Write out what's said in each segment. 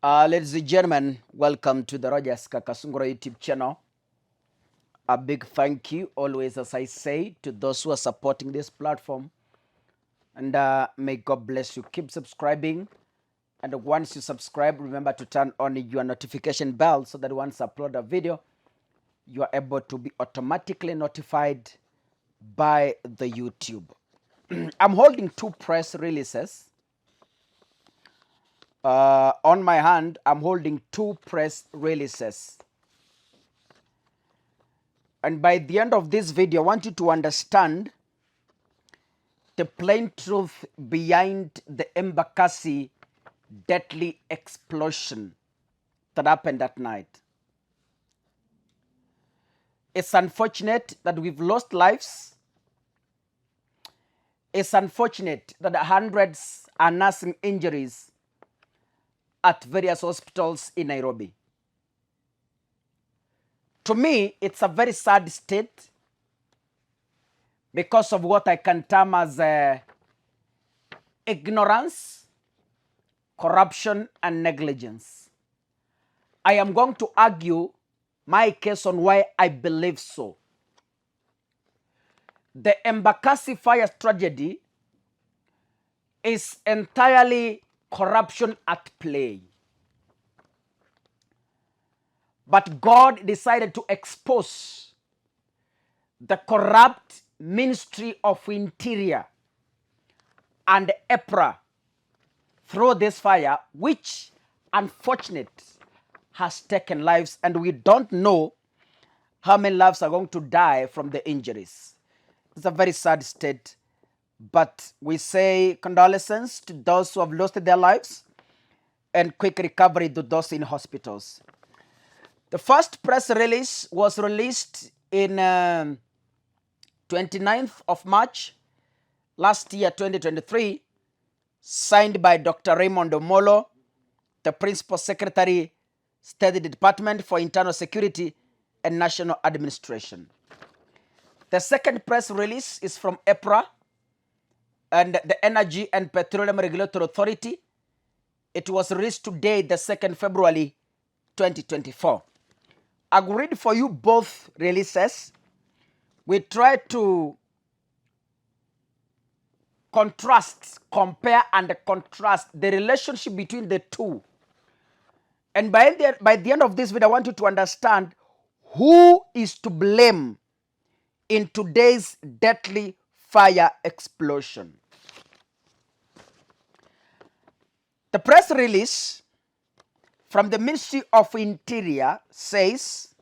Ladies and gentlemen, welcome to the Rogers Kakasungura YouTube channel. A big thank you, always, as I say, to those who are supporting this platform. And may God bless you. Keep subscribing. And once you subscribe, remember to turn on your notification bell so that once I upload a video, you are able to be automatically notified by the YouTube. I'm holding two press releases. On my hand, I'm holding two press releases. And by the end of this video, I want you to understand the plain truth behind the Embakasi deadly explosion that happened that night. It's unfortunate that we've lost lives. It's unfortunate that hundreds are nursing injuries at various hospitals in Nairobi. To me, it's a very sad state because of what I can term as ignorance, corruption, and negligence. I am going to argue my case on why I believe so. The Embakasi fire tragedy is entirely corruption at play. But God decided to expose the corrupt Ministry of Interior and EPRA through this fire, which, unfortunately, has taken lives, and we don't know how many lives are going to die from the injuries. It's a very sad state, but we say condolences to those who have lost their lives and quick recovery to those in hospitals. The first press release was released in 29th of March last year, 2023, signed by Dr. Raymond Omolo, the Principal Secretary, State Department for Internal Security and National Administration. The second press release is from EPRA and the Energy and Petroleum Regulatory Authority. It was released today, the 2nd February 2024. I will read for you both releases. We try to compare and contrast the relationship between the two. And by the end of this video, I want you to understand who is to blame in today's deadly fire explosion. The press release from the Ministry of Interior says,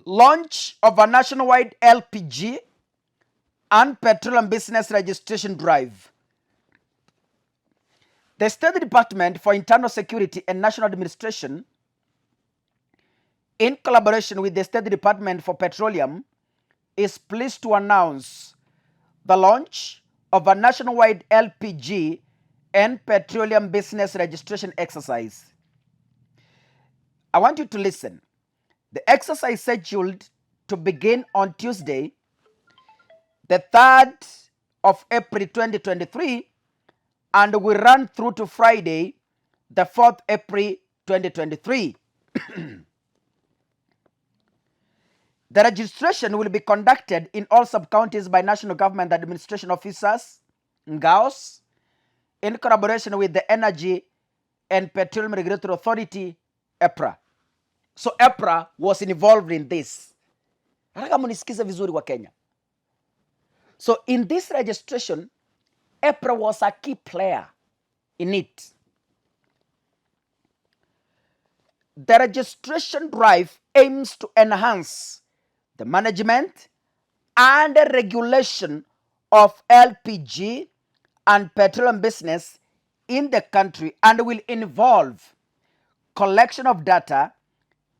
launch of a nationwide LPG and petroleum business registration drive. The State Department for Internal Security and National Administration, in collaboration with the State Department for Petroleum, is pleased to announce the launch of a nationwide LPG and petroleum business registration exercise. I want you to listen. The exercise is scheduled to begin on Tuesday, the 3rd of April 2023, and will run through to Friday, the 4th April 2023. The registration will be conducted in all sub-counties by National Government Administration Officers, NGAOs, in collaboration with the Energy and Petroleum Regulatory Authority, EPRA. So EPRA was involved in this. Nataka munisikize vizuri wa Kenya. So in this registration, EPRA was a key player in it. The registration drive aims to enhance the management and the regulation of LPG and petroleum business in the country and will involve collection of data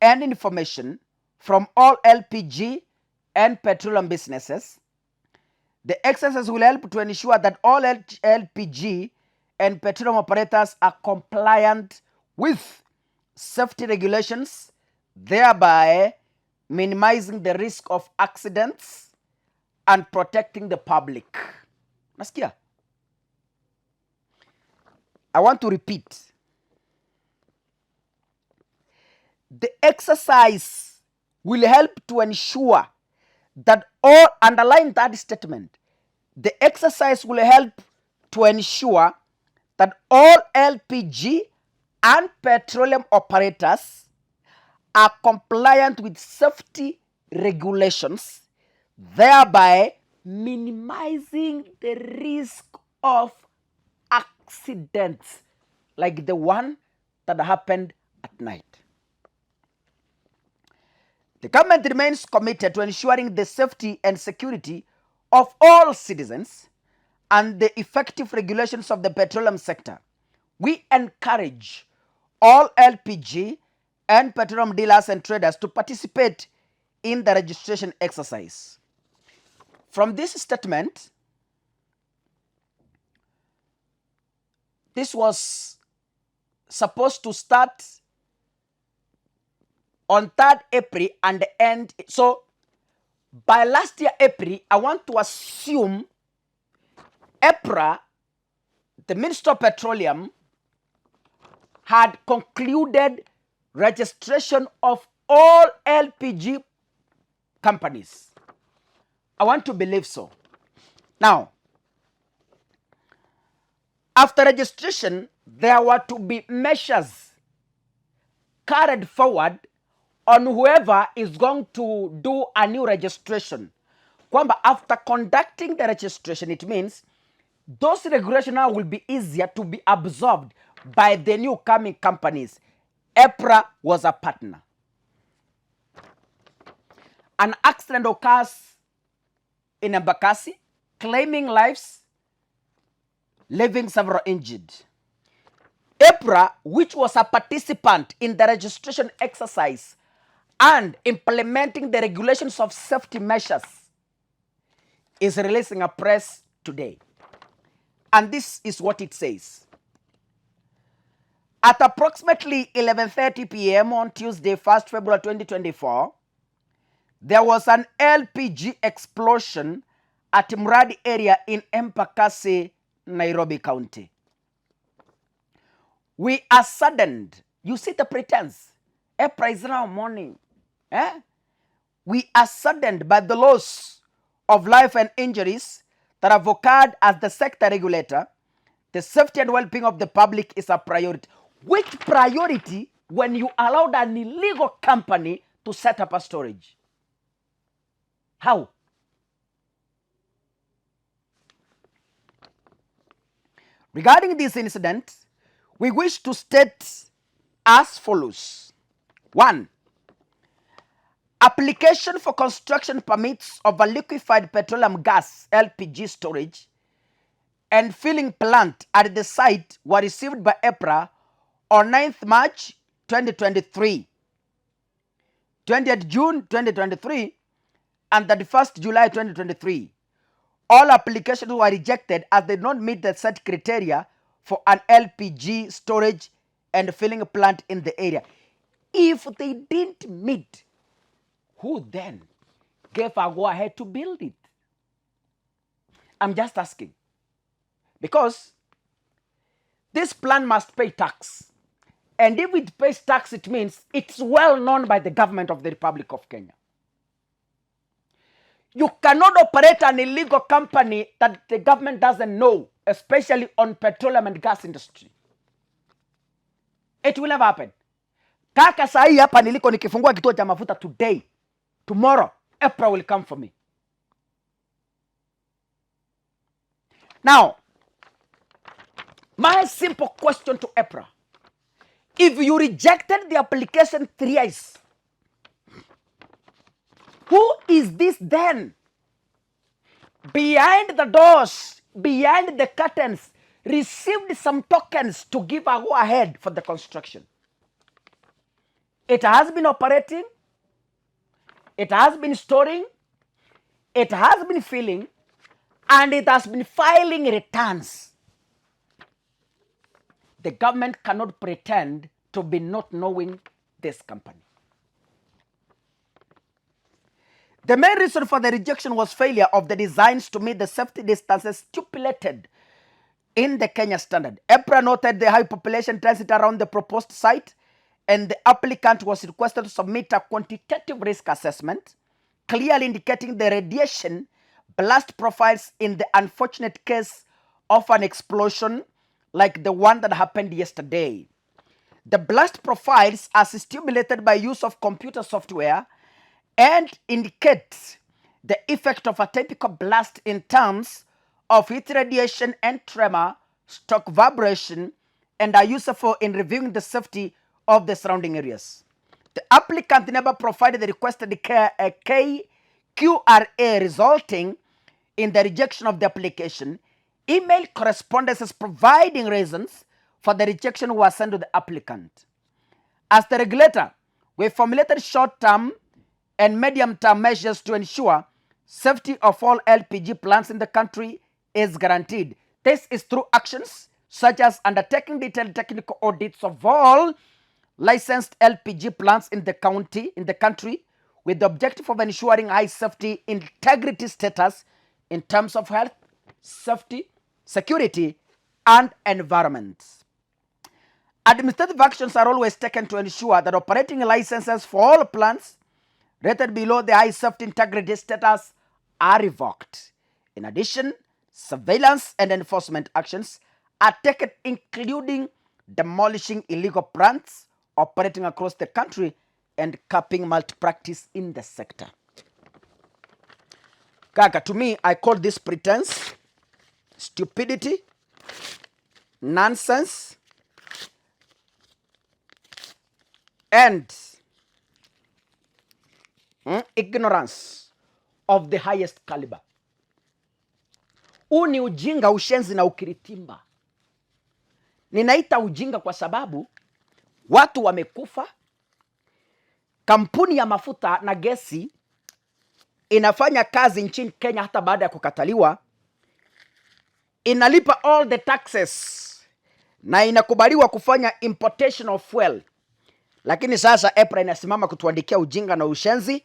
and information from all LPG and petroleum businesses. The exercise will help to ensure that all LPG and petroleum operators are compliant with safety regulations, thereby minimizing the risk of accidents and protecting the public. Nasikia? I want to repeat. The exercise will help to ensure that all, underline that statement, the exercise will help to ensure that all LPG and petroleum operators are compliant with safety regulations, thereby minimizing the risk of accidents like the one that happened at night. The government remains committed to ensuring the safety and security of all citizens and the effective regulations of the petroleum sector. We encourage all LPG and petroleum dealers and traders to participate in the registration exercise. From this statement, this was supposed to start on 3rd April and end. So by last year April, I want to assume EPRA, the Minister of Petroleum, had concluded registration of all LPG companies. I want to believe so. Now, after registration, there were to be measures carried forward on whoever is going to do a new registration. Kwamba after conducting the registration, it means those regulations now will be easier to be absorbed by the new coming companies. EPRA was a partner. An accident occurs in Embakasi, claiming lives, leaving several injured. EPRA, which was a participant in the registration exercise and implementing the regulations of safety measures, is releasing a press today. And this is what it says. At approximately 11:30 p.m. on Tuesday, 1st February 2024, there was an LPG explosion at Mradi area in Embakasi, Nairobi County. We are saddened. You see the pretense. EPRA is now mourning. We are saddened by the loss of life and injuries that have occurred. As the sector regulator, the safety and well-being of the public is a priority. Which priority when you allowed an illegal company to set up a storage? How? Regarding this incident, we wish to state as follows. 1. Application for construction permits of a liquefied petroleum gas LPG storage and filling plant at the site were received by EPRA on 9th March 2023, 20th June 2023, and 31st July 2023. All applications were rejected as they did not meet the set criteria for an LPG storage and filling plant in the area. If they didn't meet, who then gave a go-ahead to build it? I'm just asking. Because this plant must pay tax. And if it pays tax, it means it's well known by the government of the Republic of Kenya. You cannot operate an illegal company that the government doesn't know, especially on petroleum and gas industry. It will never happen. Kaka sahi hapa niliko nikifungua kituo cha mafuta today, tomorrow, EPRA will come for me. Now, my simple question to EPRA. If you rejected the application thrice, who is this then? Behind the doors, behind the curtains, received some tokens to give a go-ahead for the construction. It has been operating, it has been storing, it has been filling, and it has been filing returns. The government cannot pretend to be not knowing this company. The main reason for the rejection was failure of the designs to meet the safety distances stipulated in the Kenya standard. EPRA noted the high population transit around the proposed site and the applicant was requested to submit a quantitative risk assessment, clearly indicating the radiation blast profiles in the unfortunate case of an explosion like the one that happened yesterday. The blast profiles are stimulated by use of computer software and indicate the effect of a typical blast in terms of heat radiation and tremor, shock vibration, and are useful in reviewing the safety of the surrounding areas. The applicant never provided the requested KQRA, resulting in the rejection of the application. Email correspondences providing reasons for the rejection were sent to the applicant. As the regulator, we formulated short-term and medium-term measures to ensure safety of all LPG plants in the country is guaranteed. This is through actions such as undertaking detailed technical audits of all licensed LPG plants in the country, with the objective of ensuring high safety integrity status in terms of health, safety, security, and environment. Administrative actions are always taken to ensure that operating licenses for all plants rated below the high safety integrity status are revoked. In addition, surveillance and enforcement actions are taken, including demolishing illegal plants operating across the country and capping malpractice in the sector. Kaka, to me, I call this pretense, stupidity, nonsense, and ignorance of the highest caliber. Huu ni ujinga, ushenzi na ukiritimba. Ninaita ujinga kwa sababu watu wamekufa. Kampuni ya mafuta na gesi inafanya kazi nchini Kenya hata baada ya kukataliwa. Inalipa all the taxes na inakubaliwa kufanya importation of fuel. Lakini sasa EPRA inasimama kutuandikia ujinga na ushenzi.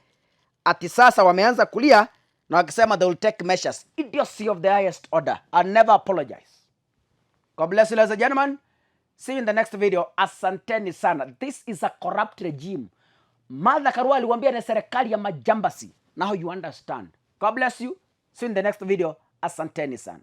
Ati sasa wameanza kulia na wakisema they will take measures. Idiocy of the highest order. I'll never apologize. God bless you, ladies and gentlemen. See you in the next video. Asanteni sana. This is a corrupt regime. Martha Karua aliwaambia ni serikali ya majambasi. Now you understand. God bless you. See you in the next video. Asanteni sana.